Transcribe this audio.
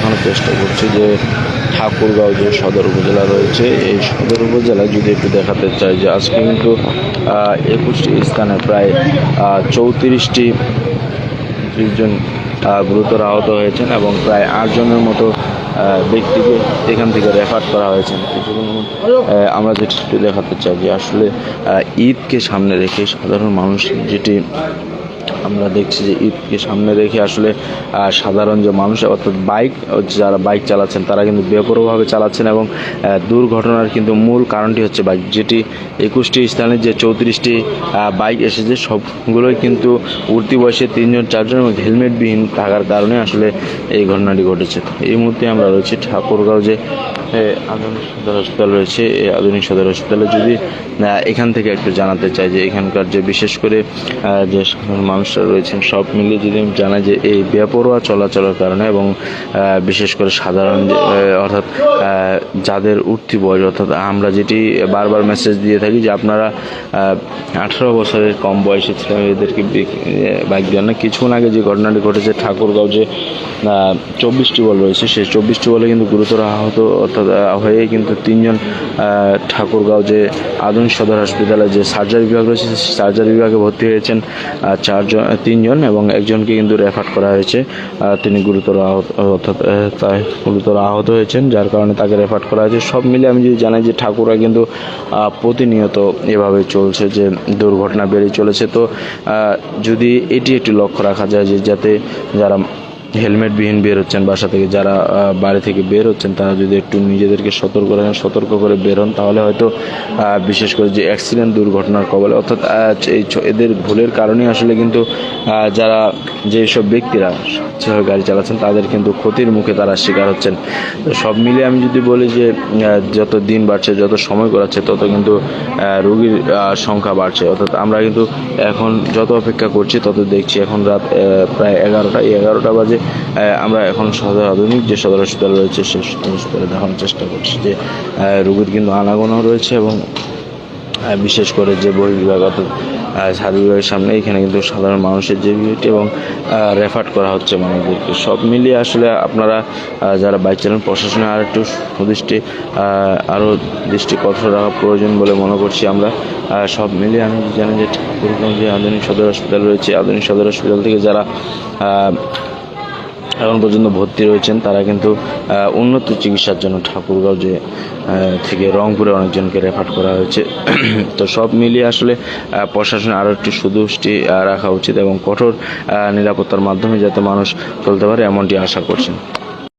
দেখানোর চেষ্টা করছি যে ঠাকুরগাঁও যে সদর উপজেলা রয়েছে, এই সদর উপজেলায় যদি একটু দেখাতে চাই যে আজকে কিন্তু 21টি স্থানে প্রায় 34টি জন গুরুতর আহত হয়েছেন এবং প্রায় 8 জনের মতো ব্যক্তিকে এখান থেকে রেফার করা হয়েছে। আমরা যেটি একটু দেখাতে চাই যে আসলে ঈদকে সামনে রেখে সাধারণ মানুষ যেটি আমরা দেখছি যে ঈদকে সামনে রেখে আসলে সাধারণ যে মানুষ অর্থাৎ যারা বাইক চালাচ্ছেন তারা কিন্তু বেপরোয়াভাবে চালাচ্ছেন এবং দুর্ঘটনার কিন্তু মূল কারণটি হচ্ছে বাইক, যেটি 21টি স্থানে যে 34টি বাইক এসেছে সবগুলোই কিন্তু উঠতি বয়সে 3 জন 4 জন এবং হেলমেটবিহীন থাকার কারণে আসলে এই ঘটনাটি ঘটেছে। এই মুহূর্তে আমরা রয়েছি ঠাকুরগাঁও যে আধুনিক সদর হাসপাতাল রয়েছে, এই আধুনিক সদর হাসপাতালে যদি এখান থেকে একটু জানাতে চাই যে এখানকার যে বিশেষ করে যে সাধারণ মানুষরা রয়েছেন সব মিলিয়ে যদি আমি জানাই যে এই বেপরোয়া চলাচলের কারণে এবং বিশেষ করে সাধারণ অর্থাৎ যাদের উঠতি বয়স, অর্থাৎ আমরা যেটি বারবার মেসেজ দিয়ে থাকি যে আপনারা 18 বছরের কম বয়সী ছেলে মেয়েদেরকে বাইক দেন না। কিছুক্ষণ আগে যে ঘটনাটি ঘটেছে ঠাকুরগাঁও যে 24টি বল রয়েছে, সেই 24টি বলে কিন্তু গুরুতর আহত অর্থাৎ হয়ে কিন্তু 3 জন ঠাকুরগাঁও যে আধুনিক সদর হাসপাতালে যে সার্জারি বিভাগ রয়েছে সার্জারি বিভাগে ভর্তি হয়েছেন 3 জন এবং একজনকে কিন্তু রেফার করা হয়েছে। তিনি গুরুতর আহত হয়েছেন, যার কারণে তাকে রেফার করা হয়েছে। সব মিলে আমি যদি জানাই যে ঠাকুরগাঁ কিন্তু প্রতিনিয়ত এভাবে চলছে যে দুর্ঘটনা বেড়ে চলেছে। তো যদি এটি একটি লক্ষ্য রাখা যায় যে যাতে যারা হেলমেটবিহীন বের হচ্ছেন বাসা থেকে, যারা বাড়ি থেকে বের হচ্ছেন তারা যদি একটু নিজেদেরকে সতর্ক করে বের হন, তাহলে হয়তো বিশেষ করে যে অ্যাক্সিডেন্ট দুর্ঘটনার কবলে অর্থাৎ এদের ভুলের কারণেই আসলে কিন্তু যারা যেসব ব্যক্তিরা যেভাবে গাড়ি চালাচ্ছেন তাদের কিন্তু ক্ষতির মুখে তারা শিকার হচ্ছেন। তো সব মিলিয়ে আমি যদি বলি যে যত দিন বাড়ছে, যত সময় গড়াচ্ছে, তত কিন্তু রোগীর সংখ্যা বাড়ছে। অর্থাৎ আমরা কিন্তু এখন যত অপেক্ষা করছি তত দেখছি এখন রাত প্রায় 11টা, এই 11টা বাজে আমরা এখন আধুনিক যে সদর হাসপাতাল রয়েছে সেই সদর হাসপাতালে দেখানোর চেষ্টা করছি যে রোগীর কিন্তু আনাগোনা রয়েছে এবং বিশেষ করে যে বহির্বিভাগ অর্থাৎ সার্জারি বিভাগের সামনে এখানে কিন্তু সাধারণ মানুষের যে ভিড়টি এবং রেফার করা হচ্ছে মানুষদেরকে। সব মিলিয়ে আসলে আপনারা যারা বাইক চালান প্রশাসনের আরও দৃষ্টি কঠোর রাখা প্রয়োজন বলে মনে করছি আমরা। সব মিলিয়ে আমি জানি যে ঠাকুরগাঁও যে আধুনিক সদর হাসপাতাল রয়েছে, আধুনিক সদর হাসপাতাল থেকে যারা এখন পর্যন্ত ভর্তি রয়েছেন তারা কিন্তু উন্নত চিকিৎসার জন্য ঠাকুরগাঁও যে থেকে রংপুরে অনেকজনকে রেফার করা হয়েছে। তো সব মিলিয়ে আসলে প্রশাসনের আরও একটু সুদৃষ্টি রাখা উচিত এবং কঠোর নিরাপত্তার মাধ্যমে যাতে মানুষ চলতে পারে এমনটি আশা করছেন।